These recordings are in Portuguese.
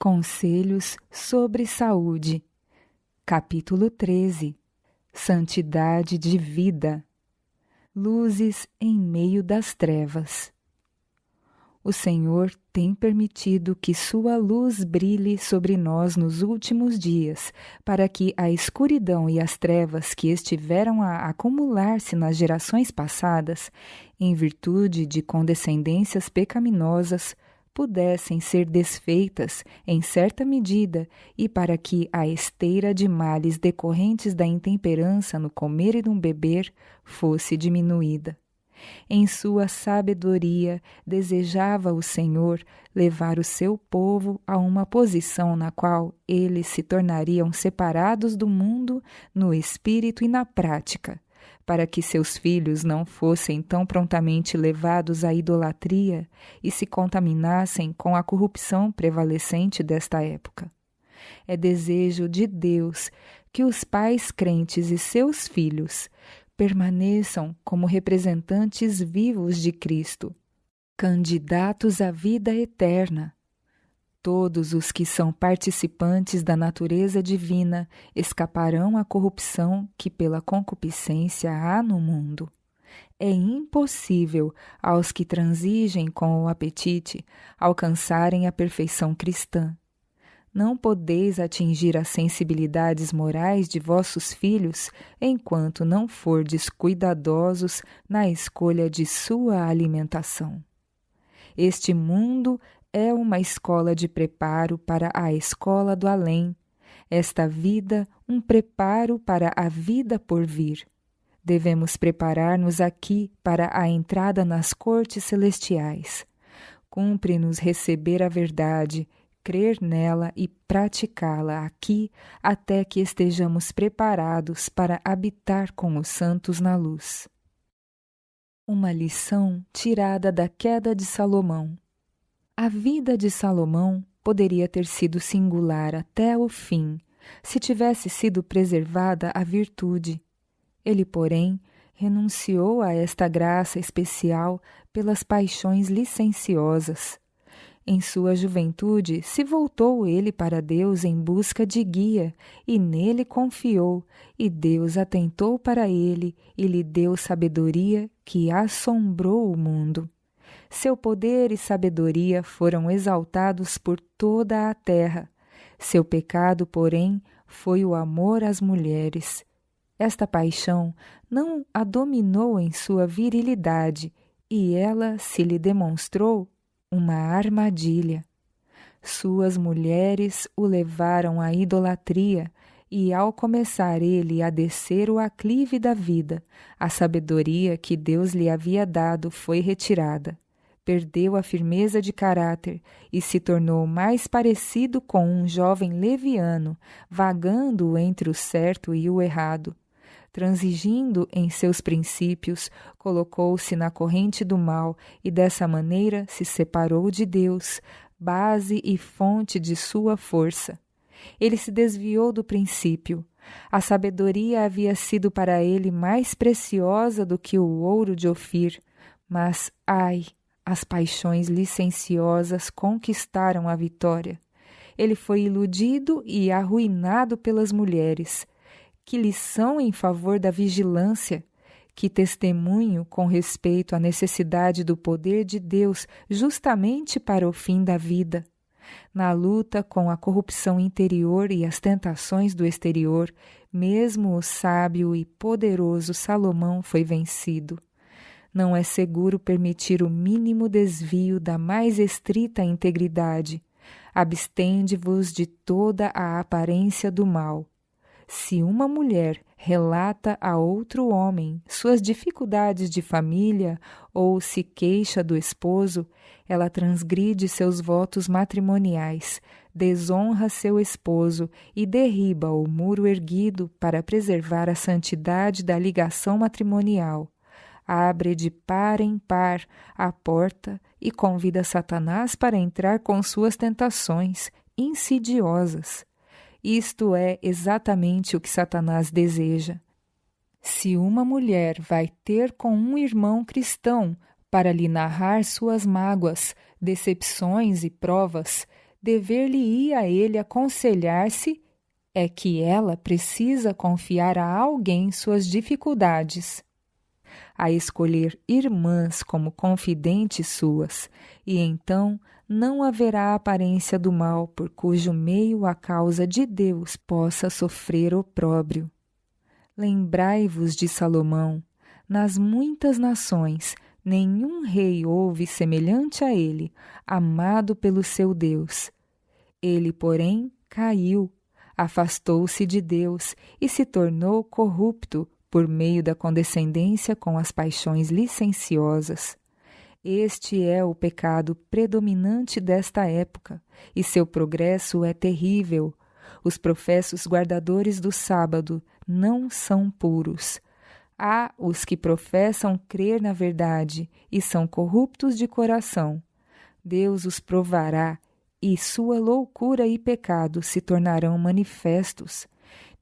Conselhos sobre Saúde. Capítulo 13. Santidade de vida. Luzes em meio das trevas. O Senhor tem permitido que sua luz brilhe sobre nós nos últimos dias, para que a escuridão e as trevas que estiveram a acumular-se nas gerações passadas, em virtude de condescendências pecaminosas, pudessem ser desfeitas em certa medida e para que a esteira de males decorrentes da intemperança no comer e no beber fosse diminuída. Em sua sabedoria, desejava o Senhor levar o seu povo a uma posição na qual eles se tornariam separados do mundo no espírito e na prática, para que seus filhos não fossem tão prontamente levados à idolatria e se contaminassem com a corrupção prevalecente desta época. É desejo de Deus que os pais crentes e seus filhos permaneçam como representantes vivos de Cristo, candidatos à vida eterna. Todos os que são participantes da natureza divina escaparão à corrupção que pela concupiscência há no mundo. É impossível aos que transigem com o apetite alcançarem a perfeição cristã. Não podeis atingir as sensibilidades morais de vossos filhos enquanto não fordes cuidadosos na escolha de sua alimentação. Este mundo é uma escola de preparo para a escola do além, esta vida um preparo para a vida por vir. Devemos preparar-nos aqui para a entrada nas cortes celestiais. Cumpre-nos receber a verdade, crer nela e praticá-la aqui até que estejamos preparados para habitar com os santos na luz. Uma lição tirada da queda de Salomão. A vida de Salomão poderia ter sido singular até o fim, se tivesse sido preservada a virtude. Ele, porém, renunciou a esta graça especial pelas paixões licenciosas. Em sua juventude, se voltou ele para Deus em busca de guia, e nele confiou, e Deus atentou para ele e lhe deu sabedoria que assombrou o mundo. Seu poder e sabedoria foram exaltados por toda a terra. Seu pecado, porém, foi o amor às mulheres. Esta paixão não a dominou em sua virilidade, e ela se lhe demonstrou uma armadilha. Suas mulheres o levaram à idolatria, e ao começar ele a descer o aclive da vida, a sabedoria que Deus lhe havia dado foi retirada. Perdeu a firmeza de caráter e se tornou mais parecido com um jovem leviano, vagando entre o certo e o errado. Transigindo em seus princípios, colocou-se na corrente do mal e dessa maneira se separou de Deus, base e fonte de sua força. Ele se desviou do princípio. A sabedoria havia sido para ele mais preciosa do que o ouro de Ofir, mas, ai, as paixões licenciosas conquistaram a vitória. Ele foi iludido e arruinado pelas mulheres. Que lição em favor da vigilância! Que testemunho com respeito à necessidade do poder de Deus justamente para o fim da vida! Na luta com a corrupção interior e as tentações do exterior, mesmo o sábio e poderoso Salomão foi vencido. Não é seguro permitir o mínimo desvio da mais estrita integridade. Abstende-vos de toda a aparência do mal. Se uma mulher relata a outro homem suas dificuldades de família ou se queixa do esposo, ela transgride seus votos matrimoniais, desonra seu esposo e derriba o muro erguido para preservar a santidade da ligação matrimonial. Abre de par em par a porta e convida Satanás para entrar com suas tentações insidiosas. Isto é exatamente o que Satanás deseja. Se uma mulher vai ter com um irmão cristão para lhe narrar suas mágoas, decepções e provas, dever-lhe-ia a ele aconselhar-se é que ela precisa confiar a alguém suas dificuldades, a escolher irmãs como confidentes suas, e então não haverá aparência do mal por cujo meio a causa de Deus possa sofrer opróbrio. Lembrai-vos de Salomão. Nas muitas nações, nenhum rei houve semelhante a ele, amado pelo seu Deus. Ele, porém, caiu, afastou-se de Deus e se tornou corrupto por meio da condescendência com as paixões licenciosas. Este é o pecado predominante desta época, e seu progresso é terrível. Os professos guardadores do sábado não são puros. Há os que professam crer na verdade e são corruptos de coração. Deus os provará e sua loucura e pecado se tornarão manifestos.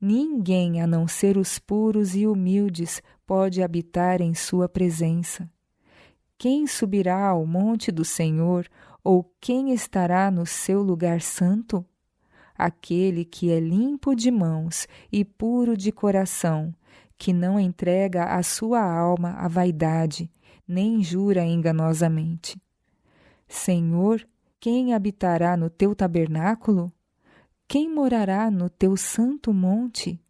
Ninguém, a não ser os puros e humildes, pode habitar em sua presença. Quem subirá ao monte do Senhor, ou quem estará no seu lugar santo? Aquele que é limpo de mãos e puro de coração, que não entrega a sua alma à vaidade, nem jura enganosamente. Senhor, quem habitará no teu tabernáculo? Quem morará no teu santo monte?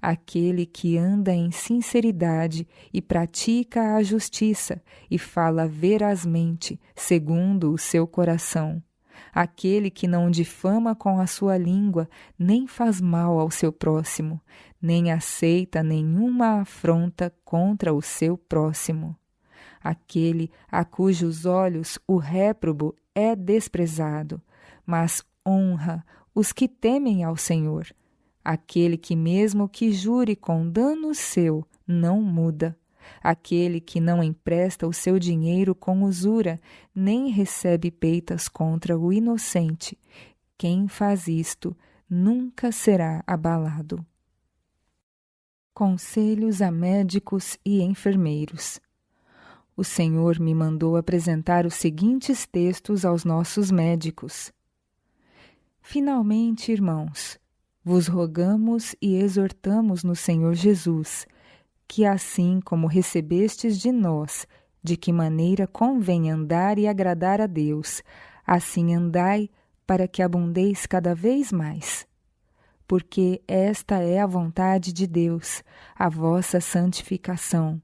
Aquele que anda em sinceridade e pratica a justiça e fala verazmente, segundo o seu coração. Aquele que não difama com a sua língua, nem faz mal ao seu próximo, nem aceita nenhuma afronta contra o seu próximo. Aquele a cujos olhos o réprobo é desprezado, mas honra os que temem ao Senhor. Aquele que mesmo que jure com dano seu, não muda. Aquele que não empresta o seu dinheiro com usura, nem recebe peitas contra o inocente. Quem faz isto nunca será abalado. Conselhos a médicos e enfermeiros. O Senhor me mandou apresentar os seguintes textos aos nossos médicos. Finalmente, irmãos, vos rogamos e exortamos no Senhor Jesus, que assim como recebestes de nós, de que maneira convém andar e agradar a Deus, assim andai para que abundeis cada vez mais. Porque esta é a vontade de Deus, a vossa santificação.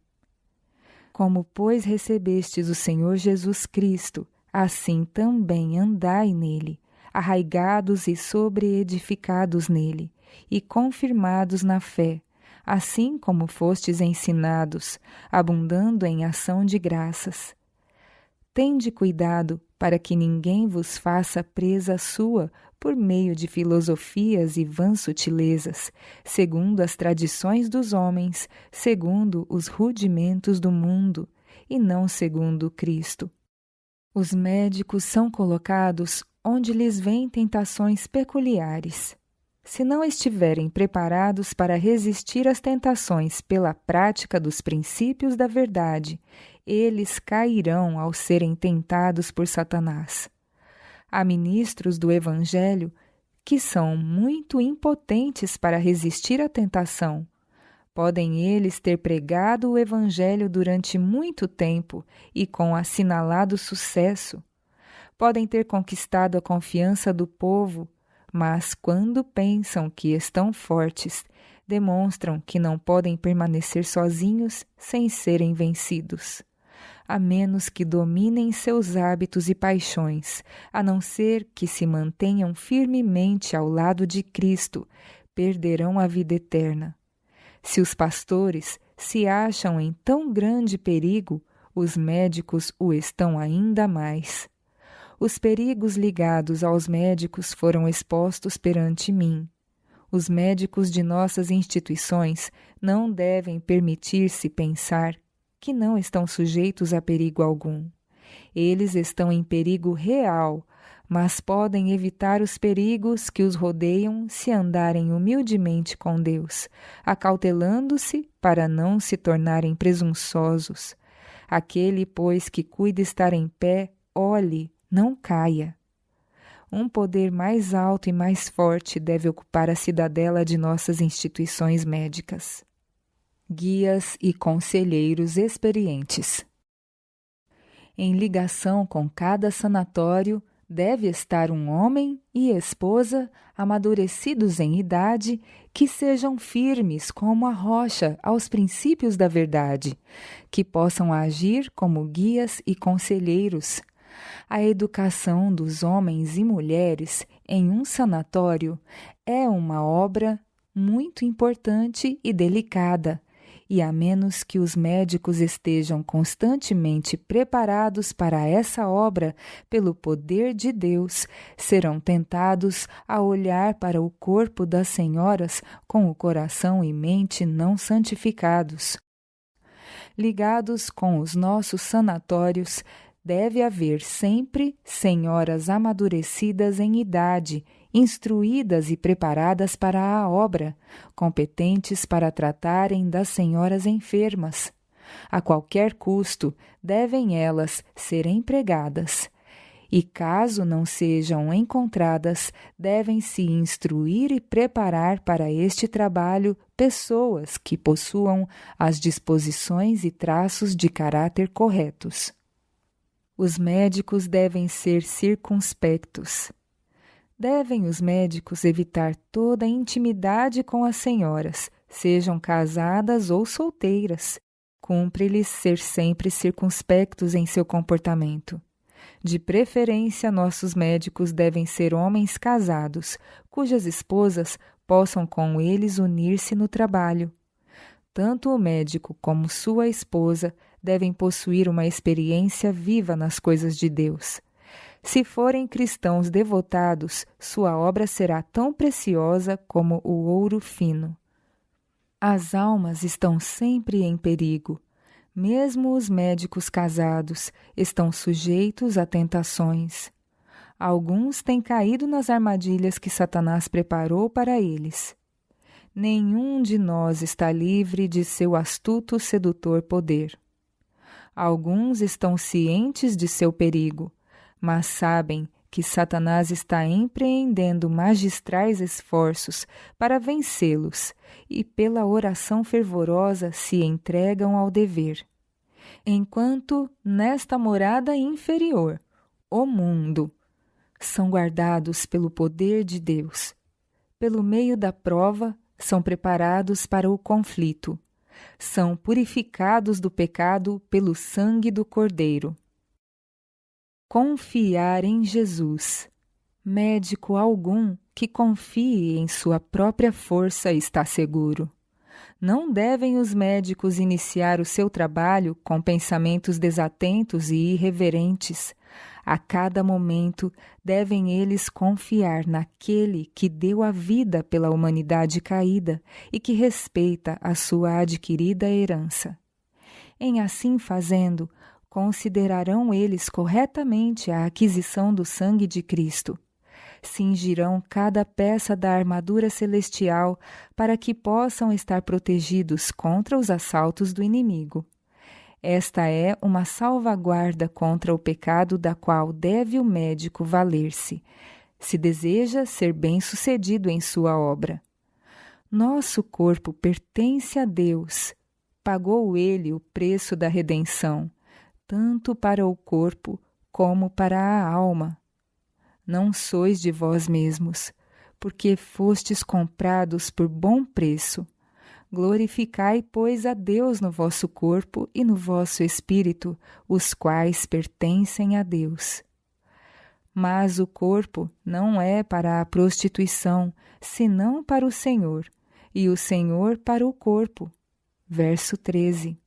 Como, pois, recebestes o Senhor Jesus Cristo, assim também andai nele, arraigados e sobreedificados nele, e confirmados na fé, assim como fostes ensinados, abundando em ação de graças. Tende cuidado para que ninguém vos faça presa sua por meio de filosofias e vãs sutilezas, segundo as tradições dos homens, segundo os rudimentos do mundo, e não segundo Cristo. Os médicos são colocados onde lhes vêm tentações peculiares. Se não estiverem preparados para resistir às tentações pela prática dos princípios da verdade, eles cairão ao serem tentados por Satanás. Há ministros do Evangelho que são muito impotentes para resistir à tentação. Podem eles ter pregado o Evangelho durante muito tempo e com assinalado sucesso. Podem ter conquistado a confiança do povo, mas quando pensam que estão fortes, demonstram que não podem permanecer sozinhos sem serem vencidos. A menos que dominem seus hábitos e paixões, a não ser que se mantenham firmemente ao lado de Cristo, perderão a vida eterna. Se os pastores se acham em tão grande perigo, os médicos o estão ainda mais. Os perigos ligados aos médicos foram expostos perante mim. Os médicos de nossas instituições não devem permitir-se pensar que não estão sujeitos a perigo algum. Eles estão em perigo real, mas podem evitar os perigos que os rodeiam se andarem humildemente com Deus, acautelando-se para não se tornarem presunçosos. Aquele, pois, que cuida estar em pé, olhe, não caia. um poder mais alto e mais forte deve ocupar a cidadela de nossas instituições médicas. Guias e conselheiros experientes. Em ligação com cada sanatório, deve estar um homem e esposa amadurecidos em idade, que sejam firmes como a rocha aos princípios da verdade, que possam agir como guias e conselheiros. A educação dos homens e mulheres em um sanatório é uma obra muito importante e delicada, e a menos que os médicos estejam constantemente preparados para essa obra pelo poder de Deus, serão tentados a olhar para o corpo das senhoras com o coração e mente não santificados. Ligados com os nossos sanatórios, deve haver sempre senhoras amadurecidas em idade, instruídas e preparadas para a obra, competentes para tratarem das senhoras enfermas. A qualquer custo, devem elas ser empregadas. E caso não sejam encontradas, devem-se instruir e preparar para este trabalho pessoas que possuam as disposições e traços de caráter corretos. Os médicos devem ser circunspectos. Devem os médicos evitar toda intimidade com as senhoras, sejam casadas ou solteiras. Cumpre-lhes ser sempre circunspectos em seu comportamento. De preferência, nossos médicos devem ser homens casados, cujas esposas possam com eles unir-se no trabalho. Tanto o médico como sua esposa devem possuir uma experiência viva nas coisas de Deus. Se forem cristãos devotados, sua obra será tão preciosa como o ouro fino. As almas estão sempre em perigo. Mesmo os médicos casados estão sujeitos a tentações. Alguns têm caído nas armadilhas que Satanás preparou para eles. Nenhum de nós está livre de seu astuto sedutor poder. Alguns estão cientes de seu perigo, mas sabem que Satanás está empreendendo magistrais esforços para vencê-los e pela oração fervorosa se entregam ao dever. Enquanto nesta morada inferior, o mundo, são guardados pelo poder de Deus. Pelo meio da prova, são preparados para o conflito. São purificados do pecado pelo sangue do Cordeiro. Confiar em Jesus. Médico algum que confie em sua própria força está seguro. Não devem os médicos iniciar o seu trabalho com pensamentos desatentos e irreverentes. A cada momento devem eles confiar naquele que deu a vida pela humanidade caída e que respeita a sua adquirida herança. Em assim fazendo, considerarão eles corretamente a aquisição do sangue de Cristo. Cingirão cada peça da armadura celestial para que possam estar protegidos contra os assaltos do inimigo. Esta é uma salvaguarda contra o pecado da qual deve o médico valer-se, se deseja ser bem-sucedido em sua obra. Nosso corpo pertence a Deus. Pagou Ele o preço da redenção, tanto para o corpo como para a alma. Não sois de vós mesmos, porque fostes comprados por bom preço. Glorificai, pois, a Deus no vosso corpo e no vosso espírito, os quais pertencem a Deus. Mas o corpo não é para a prostituição, senão para o Senhor, e o Senhor para o corpo. Verso 13.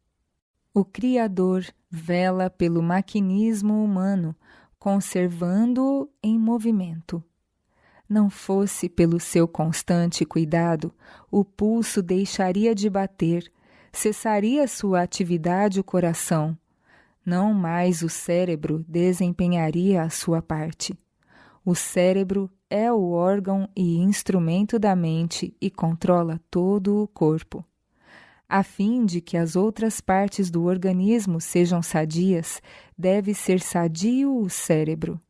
O Criador vela pelo maquinismo humano, conservando-o em movimento. Não fosse pelo seu constante cuidado, o pulso deixaria de bater, cessaria sua atividade o coração. Não mais o cérebro desempenharia a sua parte. O cérebro é o órgão e instrumento da mente e controla todo o corpo. A fim de que as outras partes do organismo sejam sadias, deve ser sadio o cérebro.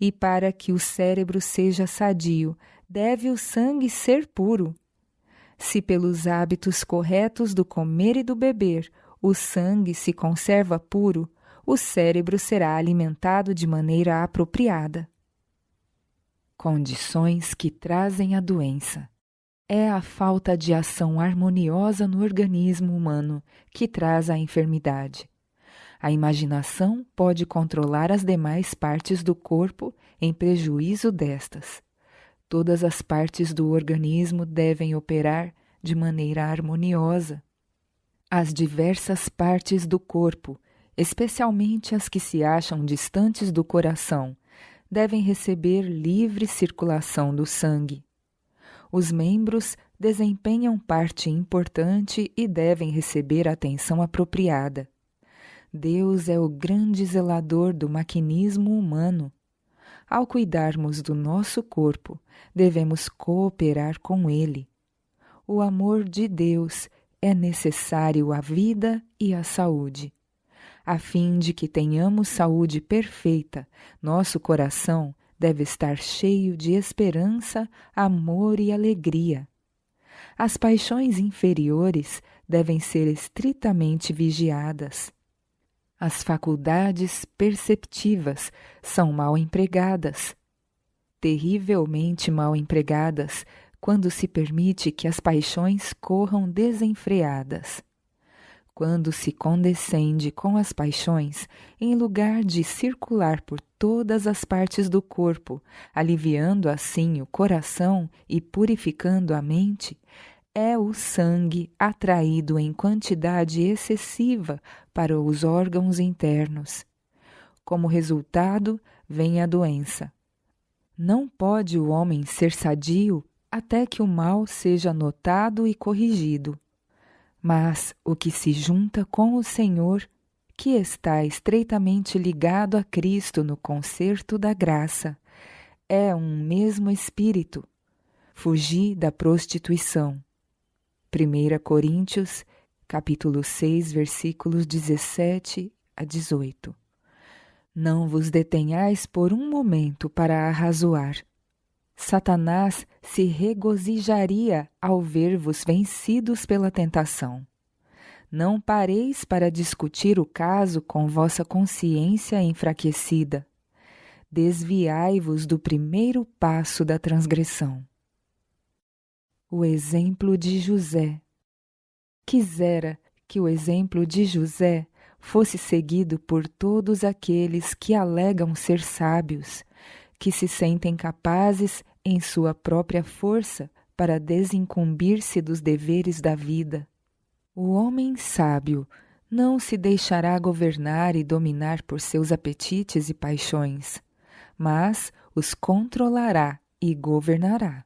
E para que o cérebro seja sadio, deve o sangue ser puro. Se pelos hábitos corretos do comer e do beber, o sangue se conserva puro, o cérebro será alimentado de maneira apropriada. Condições que trazem a doença. É a falta de ação harmoniosa no organismo humano que traz a enfermidade. A imaginação pode controlar as demais partes do corpo em prejuízo destas. Todas as partes do organismo devem operar de maneira harmoniosa. As diversas partes do corpo, especialmente as que se acham distantes do coração, devem receber livre circulação do sangue. Os membros desempenham parte importante e devem receber atenção apropriada. Deus é o grande zelador do maquinismo humano. Ao cuidarmos do nosso corpo, devemos cooperar com ele. O amor de Deus é necessário à vida e à saúde. A fim de que tenhamos saúde perfeita, nosso coração deve estar cheio de esperança, amor e alegria. As paixões inferiores devem ser estritamente vigiadas. As faculdades perceptivas são mal empregadas, terrivelmente mal empregadas, quando se permite que as paixões corram desenfreadas. Quando se condescende com as paixões, em lugar de circular por todas as partes do corpo, aliviando assim o coração e purificando a mente, é o sangue atraído em quantidade excessiva para os órgãos internos. Como resultado, vem a doença. Não pode o homem ser sadio até que o mal seja notado e corrigido. Mas o que se junta com o Senhor, que está estreitamente ligado a Cristo no concerto da graça, é um mesmo espírito. Fugi da prostituição. 1 Coríntios, capítulo 6, versículos 17 a 18. Não vos detenhais por um momento para arrazoar. Satanás se regozijaria ao ver-vos vencidos pela tentação. Não pareis para discutir o caso com vossa consciência enfraquecida. Desviai-vos do primeiro passo da transgressão. O exemplo de José. Quisera que o exemplo de José fosse seguido por todos aqueles que alegam ser sábios, que se sentem capazes em sua própria força para desincumbir-se dos deveres da vida. O homem sábio não se deixará governar e dominar por seus apetites e paixões, mas os controlará e governará.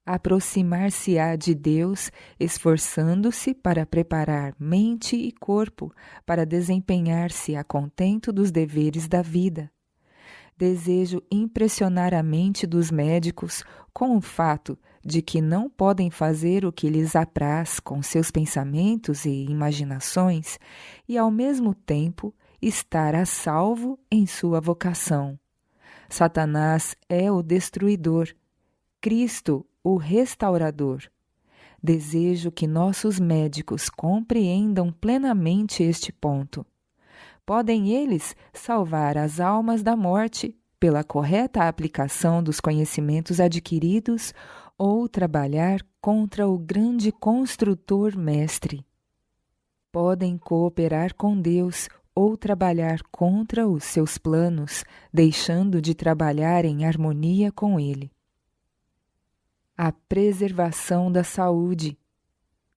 Aproximar-se-á de Deus, esforçando-se para preparar mente e corpo para desempenhar-se a contento dos deveres da vida. Desejo impressionar a mente dos médicos com o fato de que não podem fazer o que lhes apraz com seus pensamentos e imaginações e, ao mesmo tempo, estar a salvo em sua vocação. Satanás é o destruidor, Cristo o restaurador. Desejo que nossos médicos compreendam plenamente este ponto. Podem eles salvar as almas da morte pela correta aplicação dos conhecimentos adquiridos ou trabalhar contra o grande construtor mestre. Podem cooperar com Deus ou trabalhar contra os seus planos, deixando de trabalhar em harmonia com Ele. A preservação da saúde.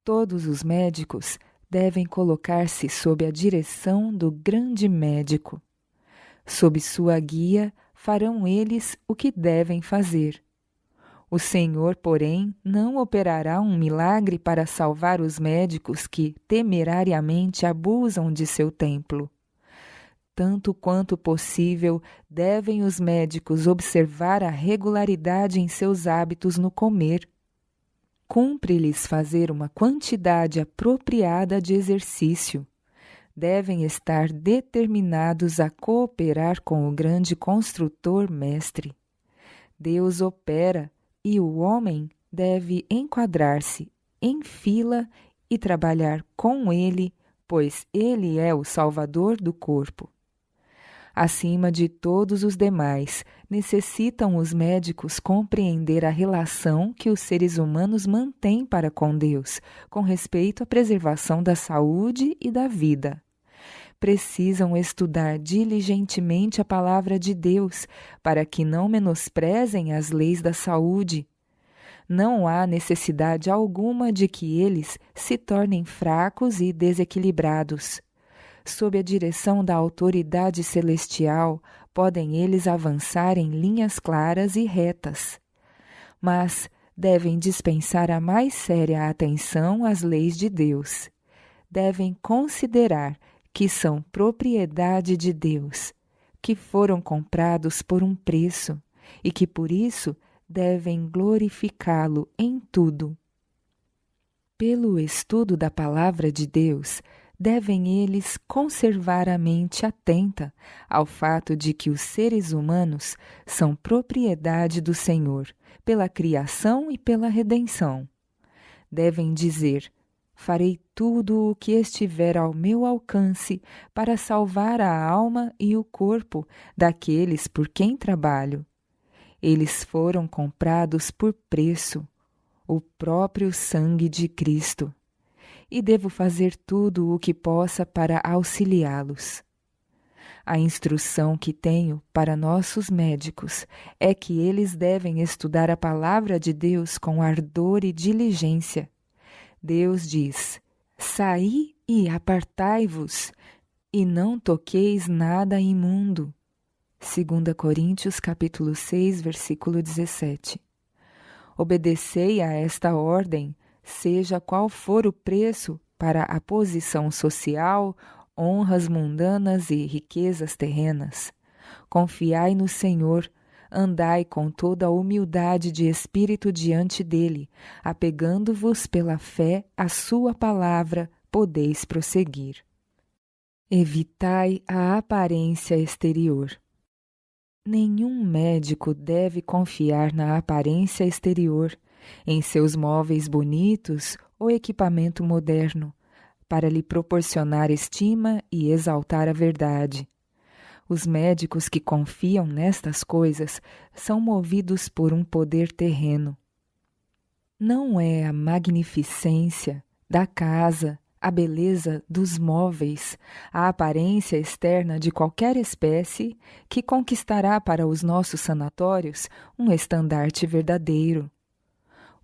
Todos os médicos devem colocar-se sob a direção do grande médico. Sob sua guia, farão eles o que devem fazer. O Senhor, porém, não operará um milagre para salvar os médicos que temerariamente abusam de seu templo. Tanto quanto possível, devem os médicos observar a regularidade em seus hábitos no comer. Cumpre-lhes fazer uma quantidade apropriada de exercício. devem estar determinados a cooperar com o grande construtor mestre. Deus opera e o homem deve enquadrar-se em fila e trabalhar com ele, pois ele é o Salvador do corpo. Acima de todos os demais, necessitam os médicos compreender a relação que os seres humanos mantêm para com Deus, com respeito à preservação da saúde e da vida. Precisam estudar diligentemente a palavra de Deus, para que não menosprezem as leis da saúde. Não há necessidade alguma de que eles se tornem fracos e desequilibrados. Sob a direção da autoridade celestial, podem eles avançar em linhas claras e retas. Mas devem dispensar a mais séria atenção às leis de Deus. Devem considerar que são propriedade de Deus, que foram comprados por um preço e que por isso devem glorificá-lo em tudo. Pelo estudo da palavra de Deus, devem eles conservar a mente atenta ao fato de que os seres humanos são propriedade do Senhor, pela criação e pela redenção. Devem dizer: farei tudo o que estiver ao meu alcance para salvar a alma e o corpo daqueles por quem trabalho. Eles foram comprados por preço, o próprio sangue de Cristo, e devo fazer tudo o que possa para auxiliá-los. A instrução que tenho para nossos médicos é que eles devem estudar a palavra de Deus com ardor e diligência. Deus diz: saí e apartai-vos, e não toqueis nada imundo. 2 Coríntios capítulo 6, versículo 17. Obedecei a esta ordem, seja qual for o preço para a posição social, honras mundanas e riquezas terrenas. Confiai no Senhor, andai com toda a humildade de espírito diante dele, apegando-vos pela fé à sua palavra, podeis prosseguir. Evitai a aparência exterior. Nenhum médico deve confiar na aparência exterior, em seus móveis bonitos ou equipamento moderno, para lhe proporcionar estima e exaltar a verdade. Os médicos que confiam nestas coisas são movidos por um poder terreno. Não é a magnificência da casa, a beleza dos móveis, a aparência externa de qualquer espécie que conquistará para os nossos sanatórios um estandarte verdadeiro.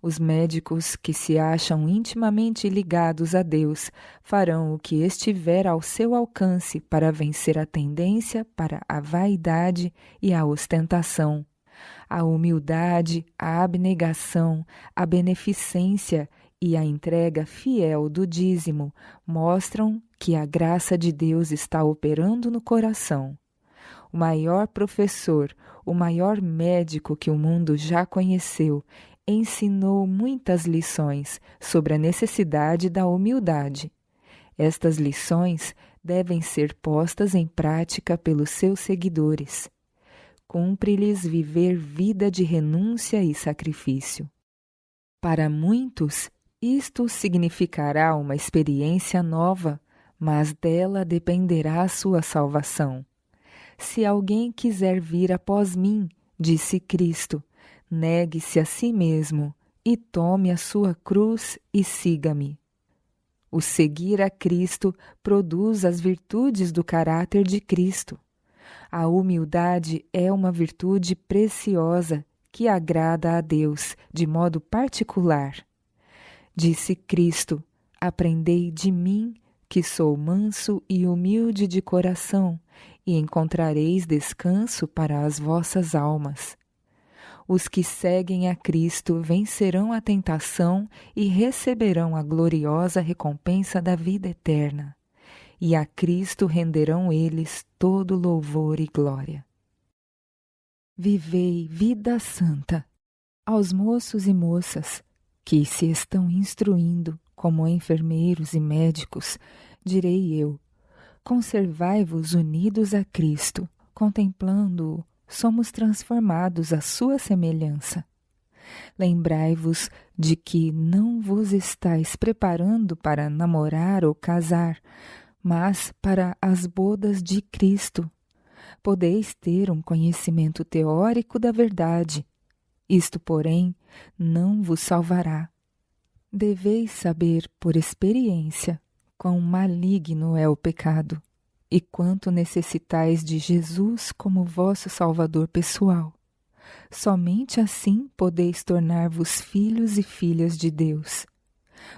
Os médicos que se acham intimamente ligados a Deus farão o que estiver ao seu alcance para vencer a tendência para a vaidade e a ostentação. A humildade, a abnegação, a beneficência e a entrega fiel do dízimo mostram que a graça de Deus está operando no coração. O maior professor, o maior médico que o mundo já conheceu, ensinou muitas lições sobre a necessidade da humildade. Estas lições devem ser postas em prática pelos seus seguidores. Cumpre-lhes viver vida de renúncia e sacrifício. Para muitos, isto significará uma experiência nova, mas dela dependerá a sua salvação. Se alguém quiser vir após mim, disse Cristo, negue-se a si mesmo e tome a sua cruz e siga-me. O seguir a Cristo produz as virtudes do caráter de Cristo. A humildade é uma virtude preciosa que agrada a Deus de modo particular. Disse Cristo: aprendei de mim, que sou manso e humilde de coração, e encontrareis descanso para as vossas almas. Os que seguem a Cristo vencerão a tentação e receberão a gloriosa recompensa da vida eterna. E a Cristo renderão eles todo louvor e glória. Vivei vida santa. Aos moços e moças que se estão instruindo como enfermeiros e médicos, direi eu: conservai-vos unidos a Cristo. Contemplando-o, somos transformados à sua semelhança. Lembrai-vos de que não vos estáis preparando para namorar ou casar, mas para as bodas de Cristo. Podeis ter um conhecimento teórico da verdade. Isto, porém, não vos salvará. Deveis saber por experiência quão maligno é o pecado e quanto necessitais de Jesus como vosso Salvador pessoal. Somente assim podeis tornar-vos filhos e filhas de Deus.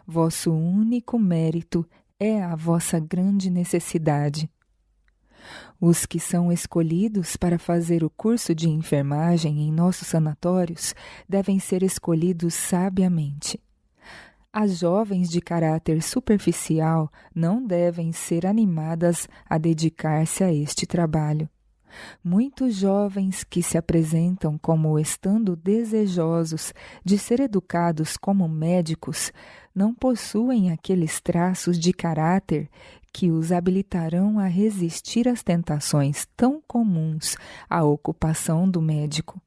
Vosso único mérito é a vossa grande necessidade. Os que são escolhidos para fazer o curso de enfermagem em nossos sanatórios devem ser escolhidos sabiamente. As jovens de caráter superficial não devem ser animadas a dedicar-se a este trabalho. Muitos jovens que se apresentam como estando desejosos de ser educados como médicos não possuem aqueles traços de caráter que os habilitarão a resistir às tentações tão comuns à ocupação do médico.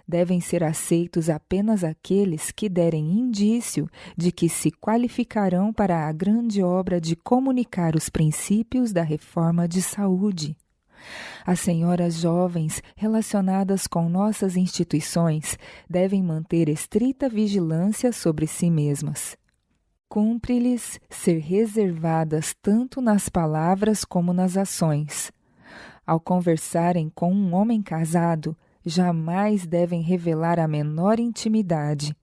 Devem ser aceitos apenas aqueles que derem indício de que se qualificarão para a grande obra de comunicar os princípios da reforma de saúde. As senhoras jovens relacionadas com nossas instituições devem manter estrita vigilância sobre si mesmas. Cumpre-lhes ser reservadas tanto nas palavras como nas ações. Ao conversarem com um homem casado, jamais devem revelar a menor intimidade.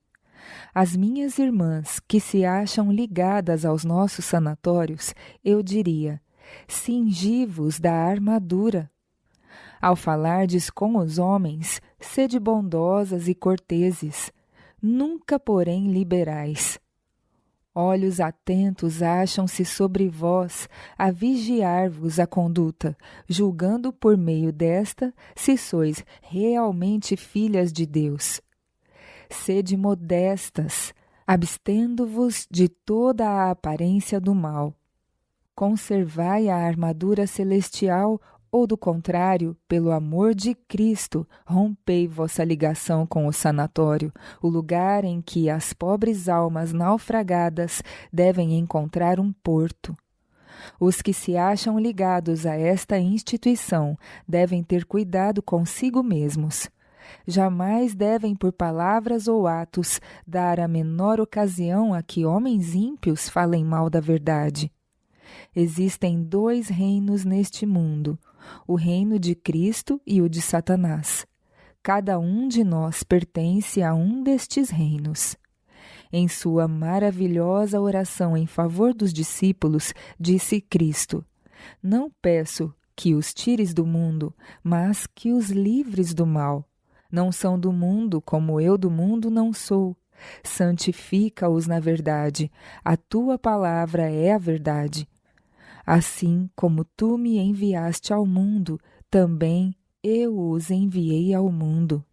Às minhas irmãs que se acham ligadas aos nossos sanatórios, eu diria: cingi-vos da armadura. Ao falardes com os homens, sede bondosas e corteses, nunca, porém, liberais. Olhos atentos acham-se sobre vós a vigiar-vos a conduta, julgando por meio desta se sois realmente filhas de Deus. Sede modestas, abstendo-vos de toda a aparência do mal. Conservai a armadura celestial, ou do contrário, pelo amor de Cristo, rompei vossa ligação com o sanatório, o lugar em que as pobres almas naufragadas devem encontrar um porto. Os que se acham ligados a esta instituição devem ter cuidado consigo mesmos. Jamais devem, por palavras ou atos, dar a menor ocasião a que homens ímpios falem mal da verdade. Existem 2 reinos neste mundo, o reino de Cristo e o de Satanás. Cada um de nós pertence a um destes reinos. Em sua maravilhosa oração em favor dos discípulos, disse Cristo: não peço que os tires do mundo, mas que os livres do mal. Não são do mundo, como eu do mundo não sou. Santifica-os na verdade. A tua palavra é a verdade. Assim como tu me enviaste ao mundo, também eu os enviei ao mundo.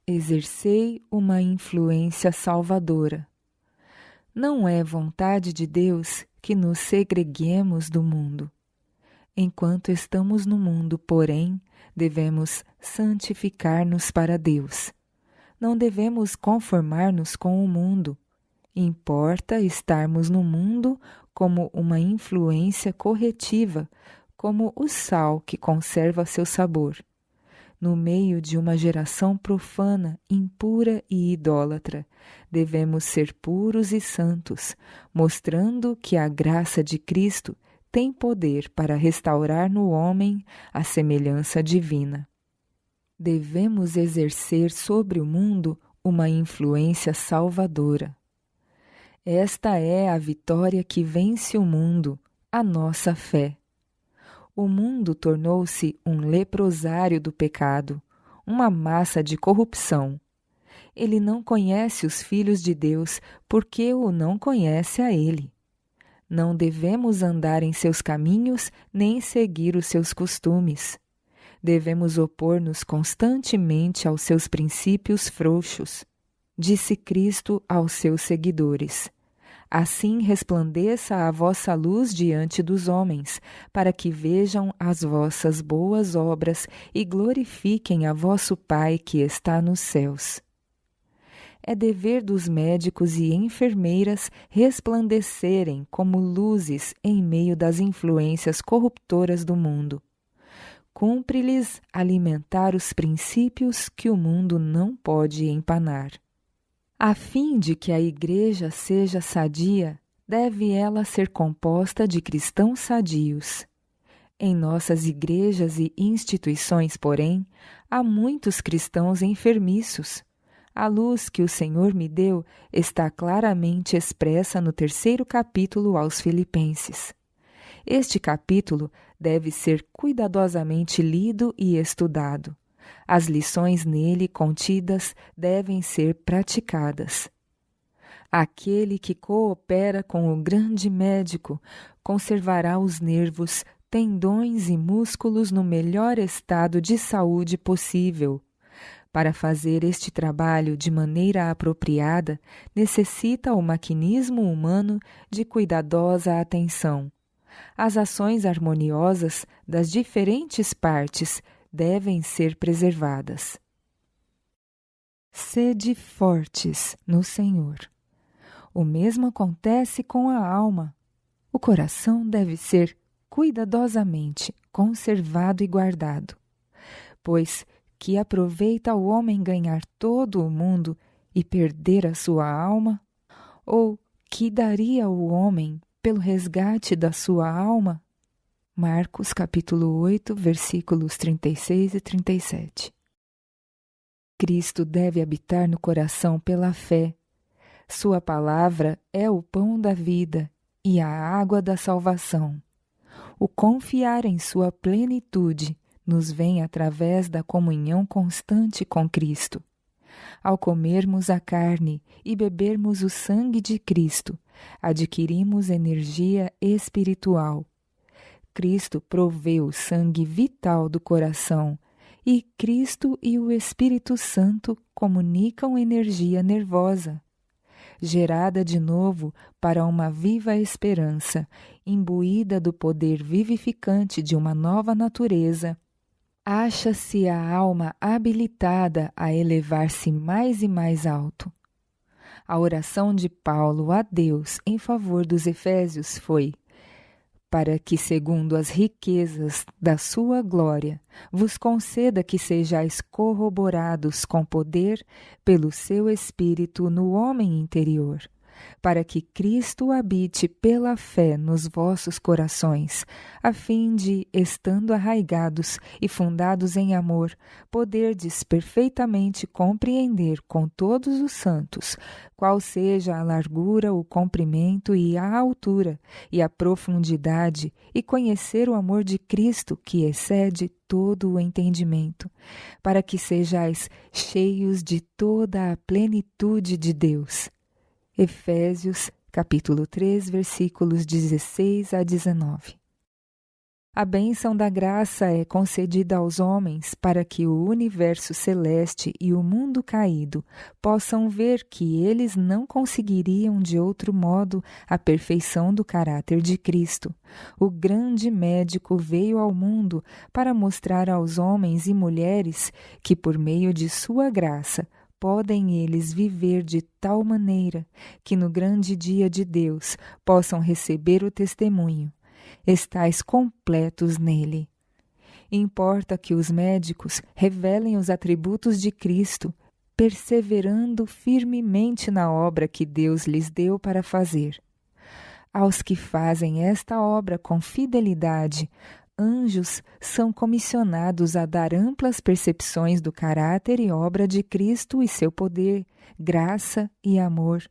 Exercei uma influência salvadora. Não é vontade de Deus que nos segreguemos do mundo. Enquanto estamos no mundo, porém, devemos santificar-nos para Deus. Não devemos conformar-nos com o mundo. Importa estarmos no mundo como uma influência corretiva, como o sal que conserva seu sabor. No meio de uma geração profana, impura e idólatra, devemos ser puros e santos, mostrando que a graça de Cristo tem poder para restaurar no homem a semelhança divina. Devemos exercer sobre o mundo uma influência salvadora. Esta é a vitória que vence o mundo, a nossa fé. O mundo tornou-se um leprosário do pecado, uma massa de corrupção. Ele não conhece os filhos de Deus porque o não conhece a ele. Não devemos andar em seus caminhos nem seguir os seus costumes. Devemos opor-nos constantemente aos seus princípios frouxos. Disse Cristo aos seus seguidores: Assim resplandeça a vossa luz diante dos homens, para que vejam as vossas boas obras e glorifiquem a vosso Pai que está nos céus. É dever dos médicos e enfermeiras resplandecerem como luzes em meio das influências corruptoras do mundo. Cumpre-lhes alimentar os princípios que o mundo não pode empanar. A fim de que a Igreja seja sadia, deve ela ser composta de cristãos sadios. Em nossas igrejas e instituições, porém, há muitos cristãos enfermiços. A luz que o Senhor me deu está claramente expressa no 3º capítulo aos Filipenses. Este capítulo deve ser cuidadosamente lido e estudado. As lições nele contidas devem ser praticadas. Aquele que coopera com o grande médico conservará os nervos, tendões e músculos no melhor estado de saúde possível. Para fazer este trabalho de maneira apropriada, necessita o maquinismo humano de cuidadosa atenção. As ações harmoniosas das diferentes partes devem ser preservadas. Sede fortes no Senhor. O mesmo acontece com a alma. O coração deve ser cuidadosamente conservado e guardado, pois que aproveita o homem ganhar todo o mundo e perder a sua alma? Ou que daria o homem pelo resgate da sua alma? Marcos capítulo 8, versículos 36 e 37. Cristo deve habitar no coração pela fé. Sua palavra é o pão da vida e a água da salvação. O confiar em sua plenitude nos vem através da comunhão constante com Cristo. Ao comermos a carne e bebermos o sangue de Cristo, adquirimos energia espiritual. Cristo proveu o sangue vital do coração e Cristo e o Espírito Santo comunicam energia nervosa. Gerada de novo para uma viva esperança, imbuída do poder vivificante de uma nova natureza, acha-se a alma habilitada a elevar-se mais e mais alto. A oração de Paulo a Deus em favor dos Efésios foi: para que, segundo as riquezas da sua glória, vos conceda que sejais corroborados com poder pelo seu Espírito no homem interior, para que Cristo habite pela fé nos vossos corações, a fim de, estando arraigados e fundados em amor, poderdes perfeitamente compreender com todos os santos qual seja a largura, o comprimento e a altura, e a profundidade, e conhecer o amor de Cristo que excede todo o entendimento, para que sejais cheios de toda a plenitude de Deus. Efésios, capítulo 3, versículos 16 a 19. A bênção da graça é concedida aos homens para que o universo celeste e o mundo caído possam ver que eles não conseguiriam de outro modo a perfeição do caráter de Cristo. O grande médico veio ao mundo para mostrar aos homens e mulheres que, por meio de sua graça, podem eles viver de tal maneira que no grande dia de Deus possam receber o testemunho: estais completos nele. Importa que os médicos revelem os atributos de Cristo, perseverando firmemente na obra que Deus lhes deu para fazer. Aos que fazem esta obra com fidelidade, anjos são comissionados a dar amplas percepções do caráter e obra de Cristo e seu poder, graça e amor.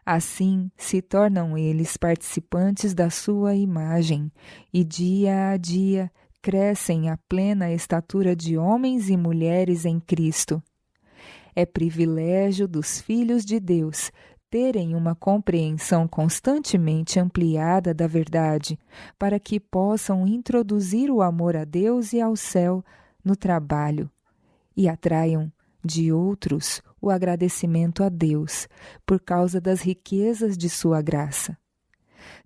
Assim se tornam eles participantes da sua imagem e dia a dia crescem à plena estatura de homens e mulheres em Cristo. É privilégio dos filhos de Deus terem uma compreensão constantemente ampliada da verdade, para que possam introduzir o amor a Deus e ao céu no trabalho e atraiam de outros o agradecimento a Deus, por causa das riquezas de sua graça.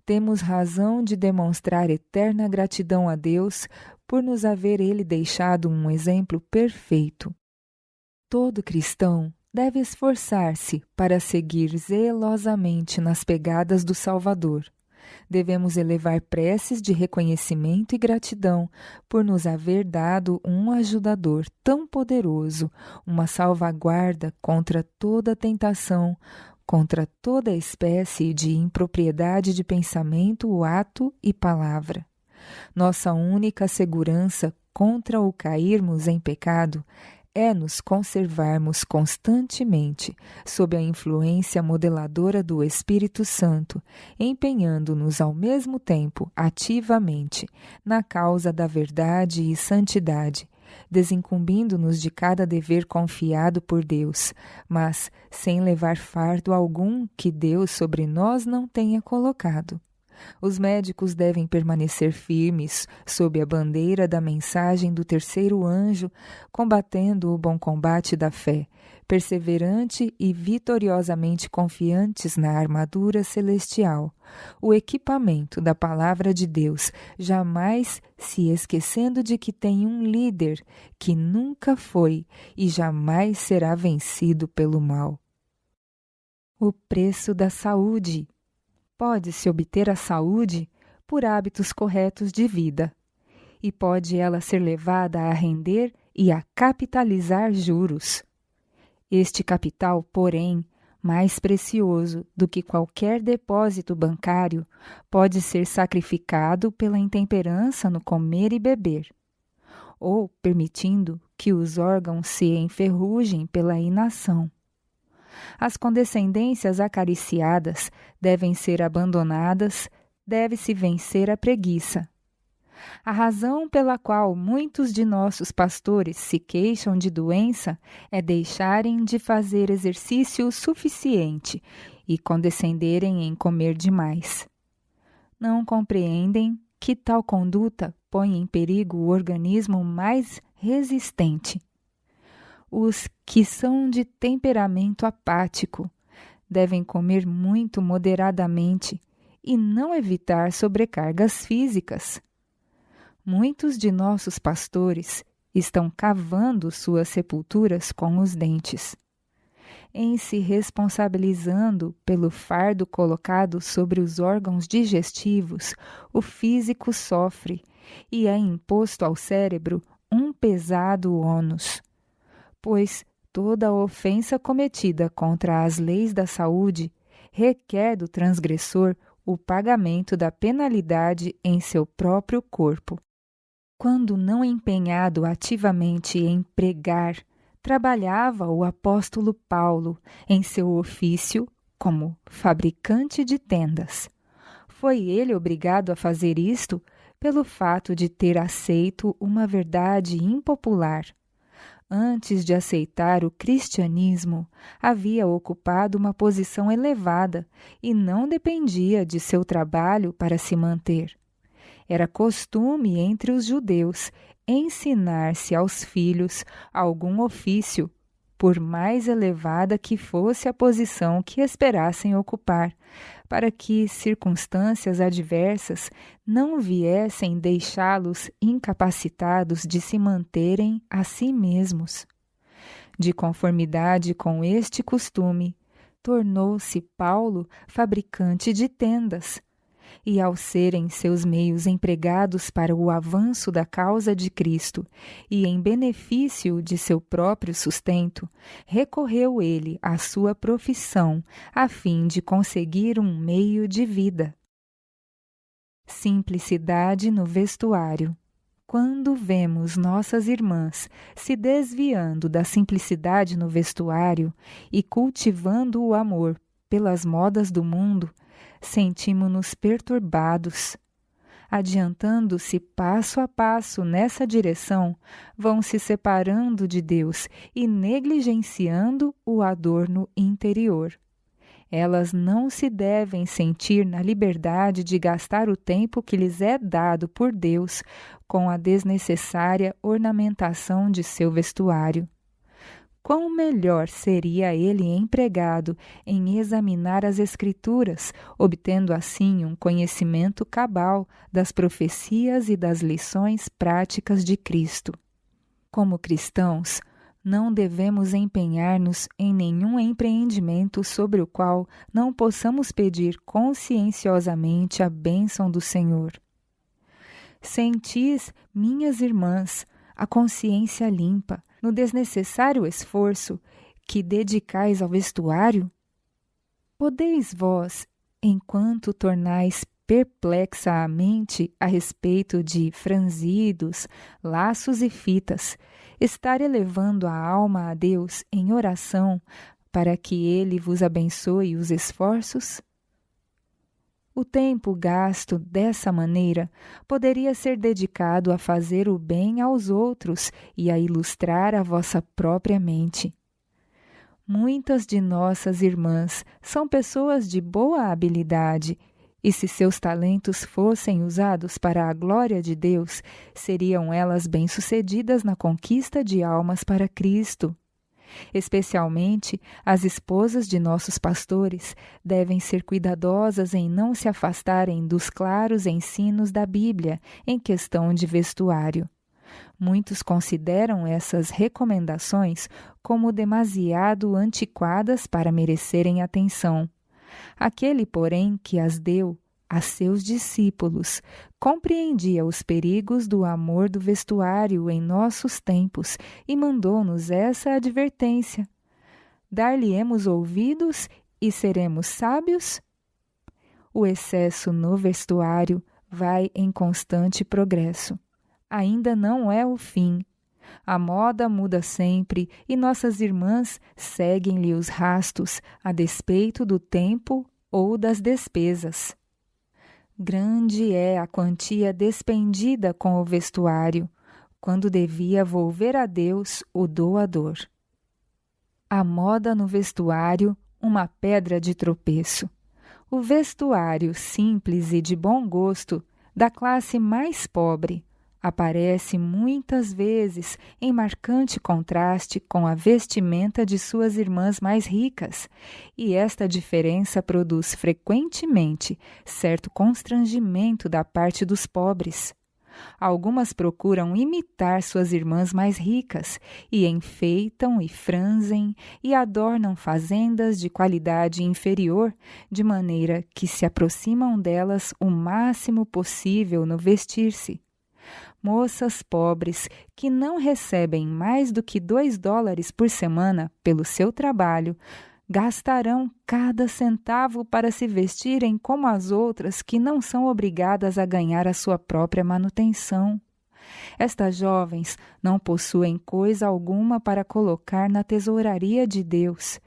Temos razão de demonstrar eterna gratidão a Deus por nos haver Ele deixado um exemplo perfeito. Todo cristão deve esforçar-se para seguir zelosamente nas pegadas do Salvador. Devemos elevar preces de reconhecimento e gratidão por nos haver dado um ajudador tão poderoso, uma salvaguarda contra toda tentação, contra toda espécie de impropriedade de pensamento, ato e palavra. Nossa única segurança contra o cairmos em pecado é nos conservarmos constantemente sob a influência modeladora do Espírito Santo, empenhando-nos ao mesmo tempo ativamente na causa da verdade e santidade, desincumbindo-nos de cada dever confiado por Deus, mas sem levar fardo algum que Deus sobre nós não tenha colocado. Os médicos devem permanecer firmes sob a bandeira da mensagem do terceiro anjo, combatendo o bom combate da fé, perseverante e vitoriosamente confiantes na armadura celestial, o equipamento da palavra de Deus, jamais se esquecendo de que tem um líder que nunca foi e jamais será vencido pelo mal. O preço da saúde. Pode-se obter a saúde por hábitos corretos de vida, e pode ela ser levada a render e a capitalizar juros. Este capital, porém, mais precioso do que qualquer depósito bancário, pode ser sacrificado pela intemperança no comer e beber, ou permitindo que os órgãos se enferrujem pela inação. As condescendências acariciadas devem ser abandonadas, deve-se vencer a preguiça. A razão pela qual muitos de nossos pastores se queixam de doença é deixarem de fazer exercício suficiente e condescenderem em comer demais. Não compreendem que tal conduta põe em perigo o organismo mais resistente. Os que são de temperamento apático devem comer muito moderadamente e não evitar sobrecargas físicas. Muitos de nossos pastores estão cavando suas sepulturas com os dentes. Em se responsabilizando pelo fardo colocado sobre os órgãos digestivos, o físico sofre e é imposto ao cérebro um pesado ônus. Pois toda ofensa cometida contra as leis da saúde requer do transgressor o pagamento da penalidade em seu próprio corpo. Quando não empenhado ativamente em pregar, trabalhava o apóstolo Paulo em seu ofício como fabricante de tendas. Foi ele obrigado a fazer isto pelo fato de ter aceito uma verdade impopular. Antes de aceitar o cristianismo, havia ocupado uma posição elevada e não dependia de seu trabalho para se manter. Era costume entre os judeus ensinar-se aos filhos algum ofício, por mais elevada que fosse a posição que esperassem ocupar, para que circunstâncias adversas não viessem deixá-los incapacitados de se manterem a si mesmos. De conformidade com este costume, tornou-se Paulo fabricante de tendas, e ao serem seus meios empregados para o avanço da causa de Cristo e em benefício de seu próprio sustento, recorreu ele à sua profissão a fim de conseguir um meio de vida. Simplicidade no vestuário. Quando vemos nossas irmãs se desviando da simplicidade no vestuário e cultivando o amor pelas modas do mundo, sentimos-nos perturbados. Adiantando-se passo a passo nessa direção, vão se separando de Deus e negligenciando o adorno interior. Elas não se devem sentir na liberdade de gastar o tempo que lhes é dado por Deus com a desnecessária ornamentação de seu vestuário. quão melhor seria ele empregado em examinar as Escrituras, obtendo assim um conhecimento cabal das profecias e das lições práticas de Cristo. Como cristãos, não devemos empenhar-nos em nenhum empreendimento sobre o qual não possamos pedir conscienciosamente a bênção do Senhor. Sentis, minhas irmãs, a consciência limpa, no desnecessário esforço que dedicais ao vestuário? Podeis vós, enquanto tornais perplexa a mente a respeito de franzidos, laços e fitas, estar elevando a alma a Deus em oração para que Ele vos abençoe os esforços? O tempo gasto dessa maneira poderia ser dedicado a fazer o bem aos outros e a ilustrar a vossa própria mente. Muitas de nossas irmãs são pessoas de boa habilidade, e se seus talentos fossem usados para a glória de Deus, seriam elas bem-sucedidas na conquista de almas para Cristo. Especialmente, as esposas de nossos pastores devem ser cuidadosas em não se afastarem dos claros ensinos da Bíblia em questão de vestuário. Muitos consideram essas recomendações como demasiado antiquadas para merecerem atenção. Aquele, porém, que as deu a seus discípulos, compreendia os perigos do amor do vestuário em nossos tempos e mandou-nos essa advertência: dar-lhe-emos ouvidos e seremos sábios? O excesso no vestuário vai em constante progresso. Ainda não é o fim. A moda muda sempre e nossas irmãs seguem-lhe os rastos a despeito do tempo ou das despesas. Grande é a quantia despendida com o vestuário, quando devia volver a Deus o doador. A moda no vestuário, uma pedra de tropeço. O vestuário simples e de bom gosto, da classe mais pobre, aparece muitas vezes em marcante contraste com a vestimenta de suas irmãs mais ricas, e esta diferença produz frequentemente certo constrangimento da parte dos pobres. Algumas procuram imitar suas irmãs mais ricas e enfeitam e franzem e adornam fazendas de qualidade inferior, de maneira que se aproximam delas o máximo possível no vestir-se. Moças pobres que não recebem mais do que $2 por semana pelo seu trabalho, gastarão cada centavo para se vestirem como as outras que não são obrigadas a ganhar a sua própria manutenção. Estas jovens não possuem coisa alguma para colocar na tesouraria de Deus,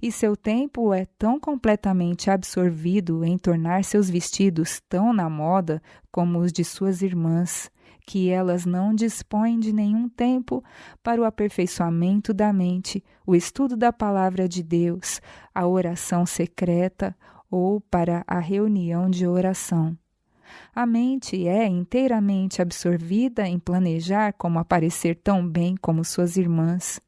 e seu tempo é tão completamente absorvido em tornar seus vestidos tão na moda como os de suas irmãs, que elas não dispõem de nenhum tempo para o aperfeiçoamento da mente, o estudo da palavra de Deus, a oração secreta ou para a reunião de oração. A mente é inteiramente absorvida em planejar como aparecer tão bem como suas irmãs.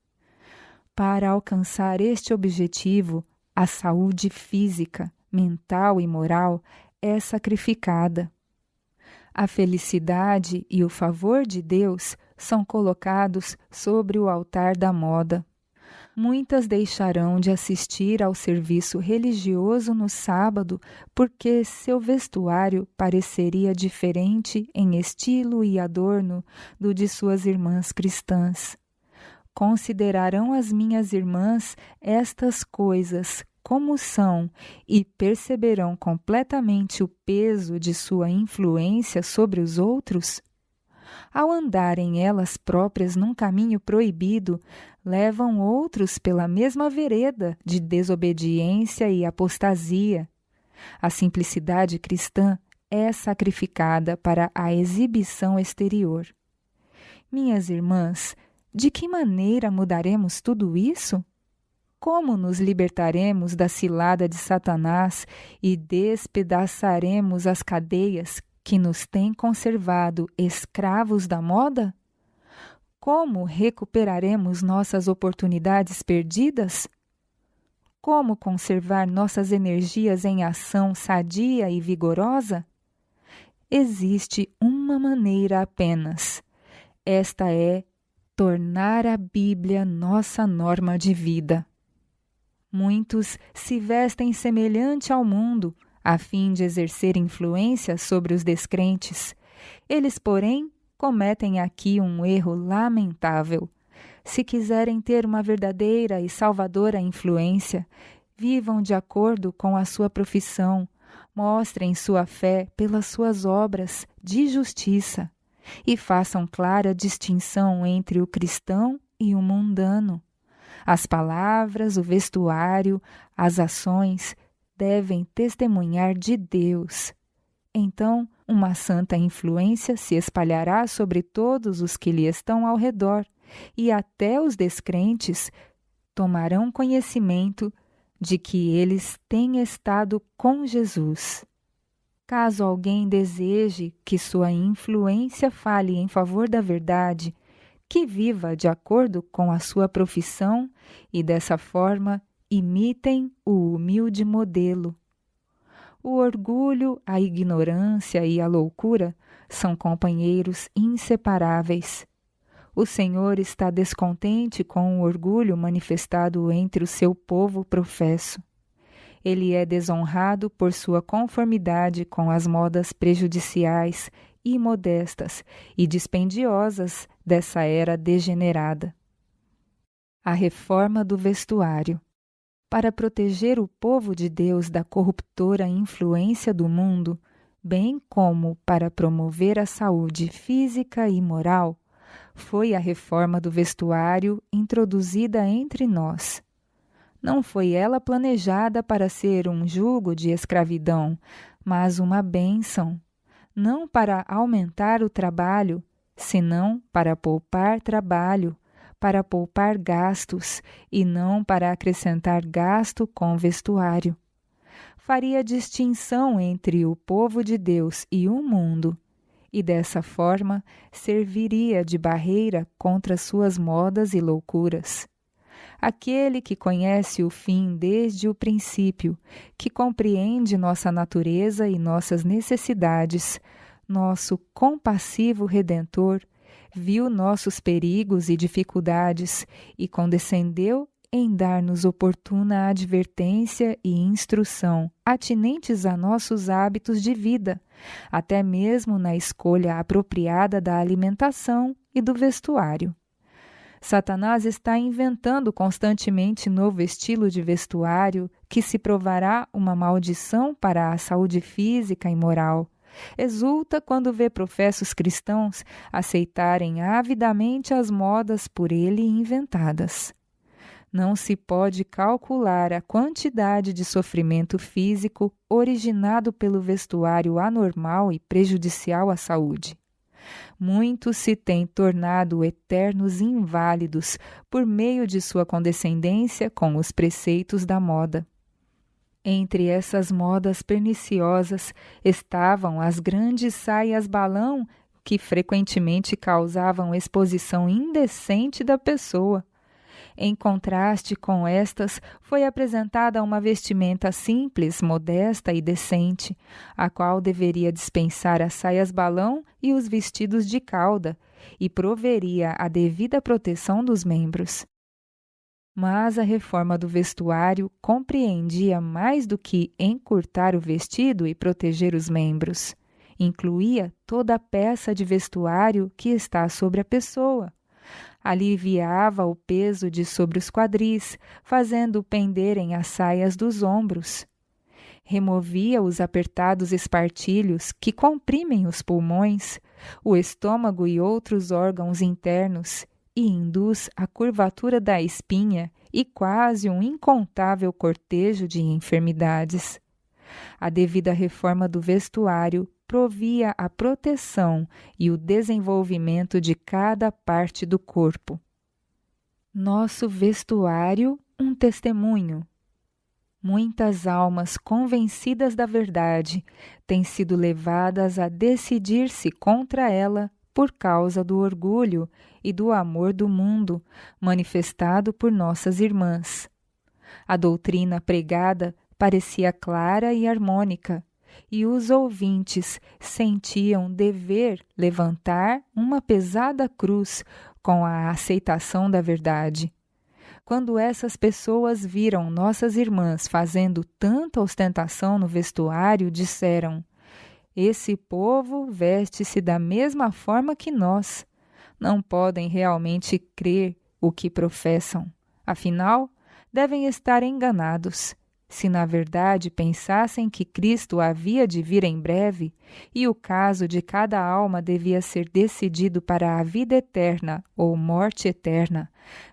Para alcançar este objetivo, a saúde física, mental e moral é sacrificada. A felicidade e o favor de Deus são colocados sobre o altar da moda. Muitas deixarão de assistir ao serviço religioso no sábado porque seu vestuário pareceria diferente em estilo e adorno do de suas irmãs cristãs. Considerarão as minhas irmãs estas coisas como são e perceberão completamente o peso de sua influência sobre os outros? Ao andarem elas próprias num caminho proibido, levam outros pela mesma vereda de desobediência e apostasia. A simplicidade cristã é sacrificada para a exibição exterior. Minhas irmãs, de que maneira mudaremos tudo isso? Como nos libertaremos da cilada de Satanás e despedaçaremos as cadeias que nos têm conservado escravos da moda? como recuperaremos nossas oportunidades perdidas? Como conservar nossas energias em ação sadia e vigorosa? Existe uma maneira apenas. Esta é tornar a Bíblia nossa norma de vida. Muitos se vestem semelhante ao mundo, a fim de exercer influência sobre os descrentes. Eles, porém, cometem aqui um erro lamentável. Se quiserem ter uma verdadeira e salvadora influência, vivam de acordo com a sua profissão, mostrem sua fé pelas suas obras de justiça e façam clara distinção entre o cristão e o mundano. As palavras, o vestuário, as ações devem testemunhar de Deus. Então, uma santa influência se espalhará sobre todos os que lhe estão ao redor, e até os descrentes tomarão conhecimento de que eles têm estado com Jesus. Caso alguém deseje que sua influência fale em favor da verdade, que viva de acordo com a sua profissão e, dessa forma, imitem o humilde modelo. O orgulho, a ignorância e a loucura são companheiros inseparáveis. O Senhor está descontente com o orgulho manifestado entre o seu povo professo. Ele é desonrado por sua conformidade com as modas prejudiciais, imodestas e dispendiosas dessa era degenerada. A reforma do vestuário. Para proteger o povo de Deus da corruptora influência do mundo, bem como para promover a saúde física e moral, foi a reforma do vestuário introduzida entre nós. Não foi ela planejada para ser um jugo de escravidão, mas uma bênção, não para aumentar o trabalho, senão para poupar trabalho, para poupar gastos e não para acrescentar gasto com vestuário. Faria distinção entre o povo de Deus e o mundo, e dessa forma serviria de barreira contra suas modas e loucuras. Aquele que conhece o fim desde o princípio, que compreende nossa natureza e nossas necessidades, nosso compassivo Redentor, viu nossos perigos e dificuldades e condescendeu em dar-nos oportuna advertência e instrução atinentes a nossos hábitos de vida, até mesmo na escolha apropriada da alimentação e do vestuário. Satanás está inventando constantemente novo estilo de vestuário que se provará uma maldição para a saúde física e moral. Exulta quando vê professos cristãos aceitarem avidamente as modas por ele inventadas. Não se pode calcular a quantidade de sofrimento físico originado pelo vestuário anormal e prejudicial à saúde. Muitos se têm tornado eternos inválidos por meio de sua condescendência com os preceitos da moda. Entre essas modas perniciosas estavam as grandes saias balão que frequentemente causavam exposição indecente da pessoa. Em contraste com estas, foi apresentada uma vestimenta simples, modesta e decente, a qual deveria dispensar as saias balão e os vestidos de cauda, e proveria a devida proteção dos membros. Mas a reforma do vestuário compreendia mais do que encurtar o vestido e proteger os membros. Incluía toda a peça de vestuário que está sobre a pessoa. Aliviava o peso de sobre os quadris, fazendo penderem as saias dos ombros. Removia os apertados espartilhos que comprimem os pulmões, o estômago e outros órgãos internos, e induz a curvatura da espinha e quase um incontável cortejo de enfermidades. A devida reforma do vestuário provia a proteção e o desenvolvimento de cada parte do corpo. Nosso vestuário, um testemunho. Muitas almas convencidas da verdade têm sido levadas a decidir-se contra ela por causa do orgulho e do amor do mundo manifestado por nossas irmãs. A doutrina pregada parecia clara e harmônica, e os ouvintes sentiam dever levantar uma pesada cruz com a aceitação da verdade. Quando essas pessoas viram nossas irmãs fazendo tanta ostentação no vestuário, disseram: esse povo veste-se da mesma forma que nós. Não podem realmente crer o que professam. Afinal, devem estar enganados. Se na verdade pensassem que Cristo havia de vir em breve e o caso de cada alma devia ser decidido para a vida eterna ou morte eterna,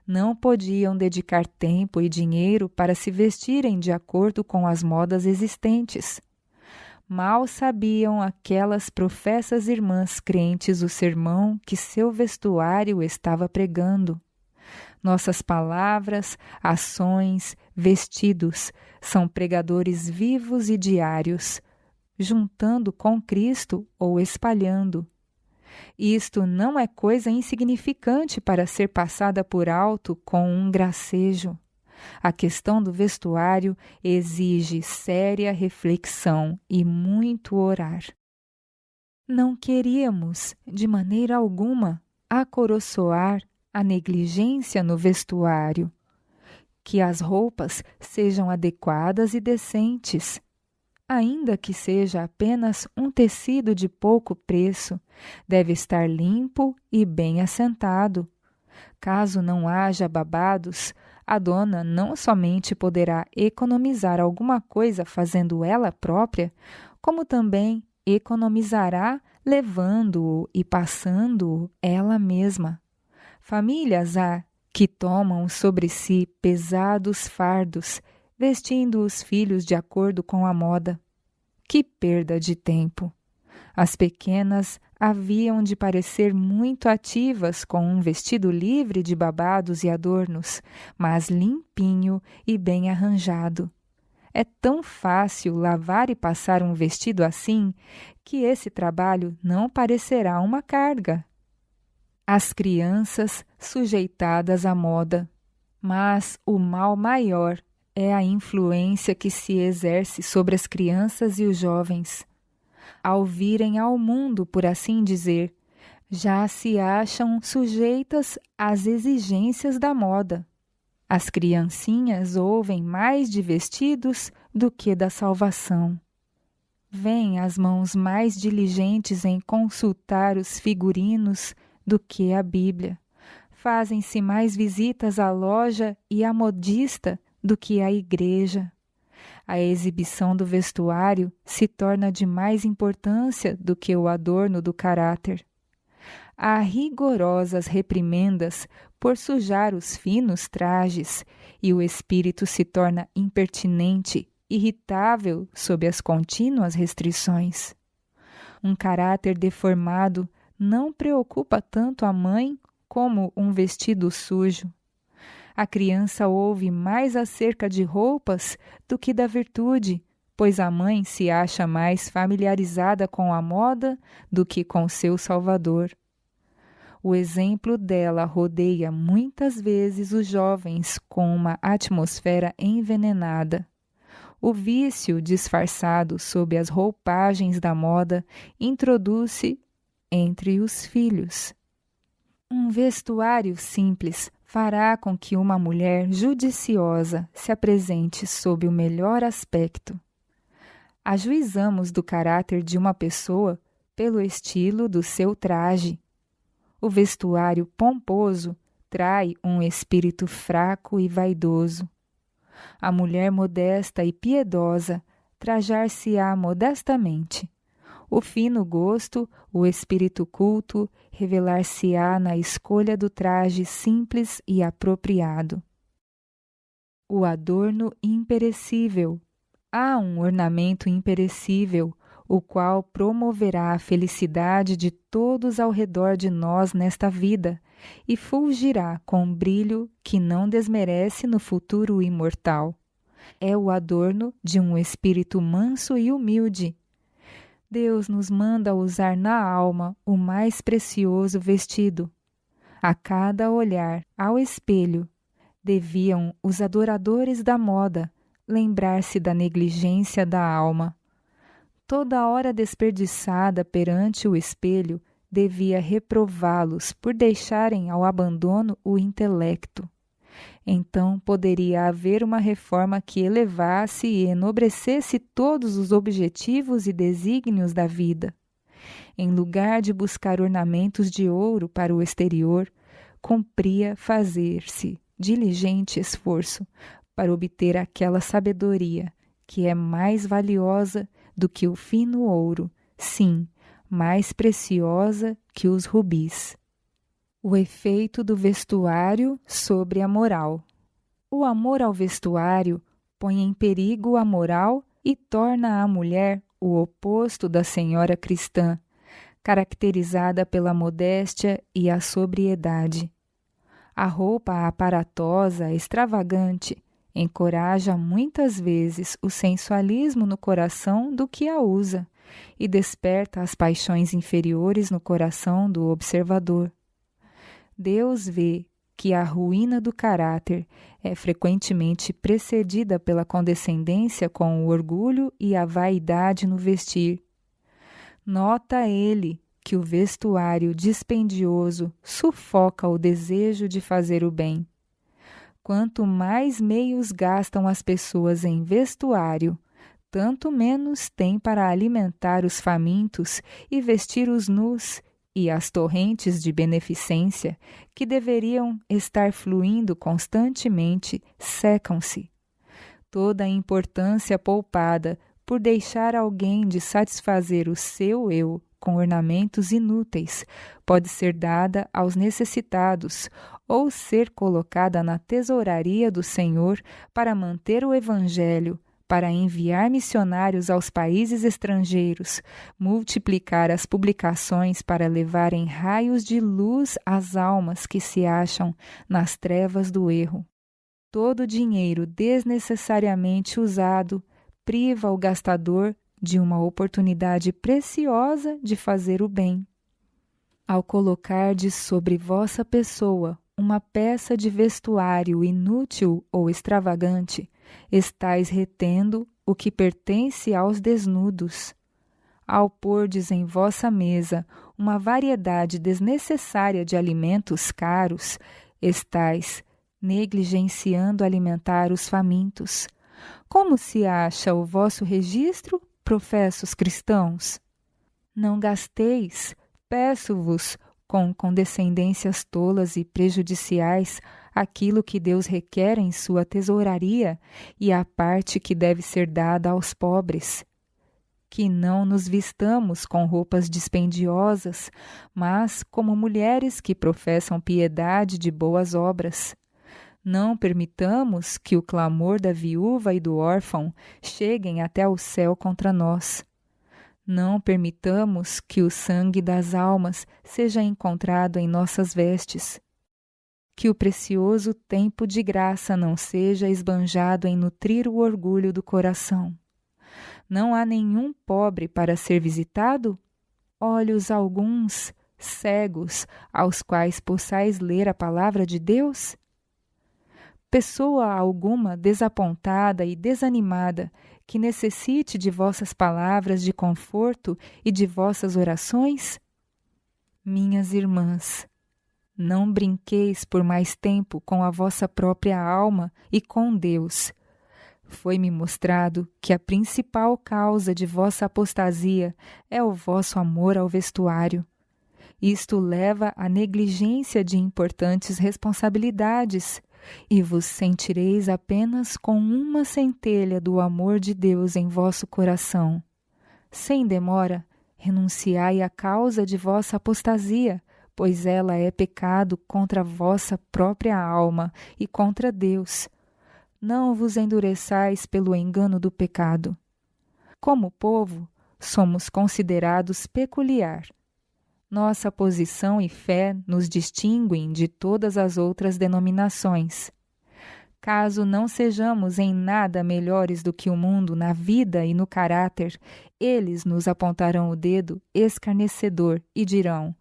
não podiam dedicar tempo e dinheiro para se vestirem de acordo com as modas existentes. Mal sabiam aquelas professas irmãs crentes o sermão que seu vestuário estava pregando. Nossas palavras, ações, vestidos são pregadores vivos e diários, juntando com Cristo ou espalhando. Isto não é coisa insignificante para ser passada por alto com um gracejo. A questão do vestuário exige séria reflexão e muito orar. Não queríamos, de maneira alguma, acoroçoar a negligência no vestuário. Que as roupas sejam adequadas e decentes. Ainda que seja apenas um tecido de pouco preço, deve estar limpo e bem assentado. Caso não haja babados, a dona não somente poderá economizar alguma coisa fazendo ela própria, como também economizará levando-o e passando-o ela mesma. Famílias há que tomam sobre si pesados fardos, vestindo os filhos de acordo com a moda. Que perda de tempo! As pequenas haviam de parecer muito ativas com um vestido livre de babados e adornos, mas limpinho e bem arranjado. É tão fácil lavar e passar um vestido assim que esse trabalho não parecerá uma carga. As crianças sujeitadas à moda. Mas o mal maior é a influência que se exerce sobre as crianças e os jovens. Ao virem ao mundo, por assim dizer, já se acham sujeitas às exigências da moda. As criancinhas ouvem mais de vestidos do que da salvação. Vêm as mãos mais diligentes em consultar os figurinos do que a Bíblia. Fazem-se mais visitas à loja e à modista do que à igreja. A exibição do vestuário se torna de mais importância do que o adorno do caráter. Há rigorosas reprimendas por sujar os finos trajes e o espírito se torna impertinente, irritável sob as contínuas restrições. Um caráter deformado não preocupa tanto a mãe como um vestido sujo. A criança ouve mais acerca de roupas do que da virtude, pois a mãe se acha mais familiarizada com a moda do que com seu Salvador. O exemplo dela rodeia muitas vezes os jovens com uma atmosfera envenenada. O vício, disfarçado sob as roupagens da moda, introduz-se entre os filhos. Um vestuário simples fará com que uma mulher judiciosa se apresente sob o melhor aspecto. Ajuizamos do caráter de uma pessoa pelo estilo do seu traje. O vestuário pomposo trai um espírito fraco e vaidoso. A mulher modesta e piedosa trajar-se-á modestamente. O fino gosto, o espírito culto, revelar-se-á na escolha do traje simples e apropriado. O adorno imperecível. Há um ornamento imperecível, o qual promoverá a felicidade de todos ao redor de nós nesta vida e fulgirá com brilho que não desmerece no futuro imortal. É o adorno de um espírito manso e humilde. Deus nos manda usar na alma o mais precioso vestido. A cada olhar ao espelho, deviam os adoradores da moda lembrar-se da negligência da alma. Toda hora desperdiçada perante o espelho devia reprová-los por deixarem ao abandono o intelecto. Então poderia haver uma reforma que elevasse e enobrecesse todos os objetivos e desígnios da vida. Em lugar de buscar ornamentos de ouro para o exterior, cumpria fazer-se diligente esforço para obter aquela sabedoria que é mais valiosa do que o fino ouro, sim, mais preciosa que os rubis. O efeito do vestuário sobre a moral. O amor ao vestuário põe em perigo a moral e torna a mulher o oposto da senhora cristã, caracterizada pela modéstia e a sobriedade. A roupa aparatosa, extravagante, encoraja muitas vezes o sensualismo no coração do que a usa e desperta as paixões inferiores no coração do observador. Deus vê que a ruína do caráter é frequentemente precedida pela condescendência com o orgulho e a vaidade no vestir. Nota ele que o vestuário dispendioso sufoca o desejo de fazer o bem. Quanto mais meios gastam as pessoas em vestuário, tanto menos têm para alimentar os famintos e vestir os nus, e as torrentes de beneficência, que deveriam estar fluindo constantemente, secam-se. Toda a importância poupada por deixar alguém de satisfazer o seu eu com ornamentos inúteis pode ser dada aos necessitados ou ser colocada na tesouraria do Senhor para manter o Evangelho, para enviar missionários aos países estrangeiros, multiplicar as publicações para levarem raios de luz às almas que se acham nas trevas do erro. Todo dinheiro desnecessariamente usado priva o gastador de uma oportunidade preciosa de fazer o bem. Ao colocardes sobre vossa pessoa uma peça de vestuário inútil ou extravagante, estais retendo o que pertence aos desnudos. Ao pordes em vossa mesa uma variedade desnecessária de alimentos caros, estais negligenciando alimentar os famintos. Como se acha o vosso registro, professos cristãos? Não gasteis, peço-vos, com condescendências tolas e prejudiciais, aquilo que Deus requer em sua tesouraria e a parte que deve ser dada aos pobres. Que não nos vistamos com roupas dispendiosas, mas como mulheres que professam piedade de boas obras. Não permitamos que o clamor da viúva e do órfão cheguem até o céu contra nós. Não permitamos que o sangue das almas seja encontrado em nossas vestes. Que o precioso tempo de graça não seja esbanjado em nutrir o orgulho do coração. Não há nenhum pobre para ser visitado? Olhos alguns, cegos, aos quais possais ler a palavra de Deus? Pessoa alguma desapontada e desanimada, que necessite de vossas palavras de conforto e de vossas orações? Minhas irmãs, não brinqueis por mais tempo com a vossa própria alma e com Deus. Foi-me mostrado que a principal causa de vossa apostasia é o vosso amor ao vestuário. Isto leva à negligência de importantes responsabilidades, e vos sentireis apenas com uma centelha do amor de Deus em vosso coração. Sem demora, renunciai à causa de vossa apostasia, pois ela é pecado contra a vossa própria alma e contra Deus. Não vos endureçais pelo engano do pecado. Como povo, somos considerados peculiar. Nossa posição e fé nos distinguem de todas as outras denominações. Caso não sejamos em nada melhores do que o mundo na vida e no caráter, eles nos apontarão o dedo escarnecedor e dirão: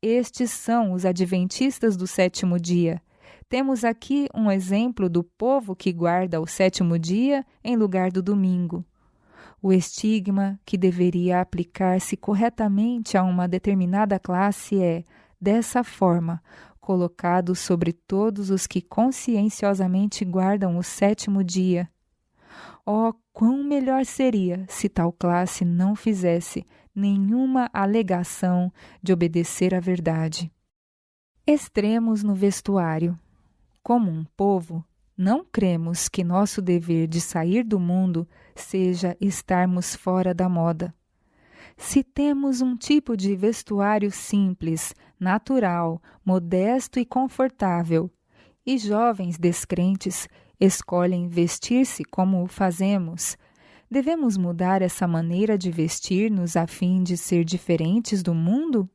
estes são os adventistas do sétimo dia. Temos aqui um exemplo do povo que guarda o sétimo dia em lugar do domingo. O estigma que deveria aplicar-se corretamente a uma determinada classe é, dessa forma, colocado sobre todos os que conscienciosamente guardam o sétimo dia. Oh, quão melhor seria se tal classe não fizesse nenhuma alegação de obedecer à verdade. Extremos no vestuário. Como um povo, não cremos que nosso dever de sair do mundo seja estarmos fora da moda. Se temos um tipo de vestuário simples, natural, modesto e confortável, e jovens descrentes escolhem vestir-se como o fazemos, devemos mudar essa maneira de vestir-nos a fim de ser diferentes do mundo?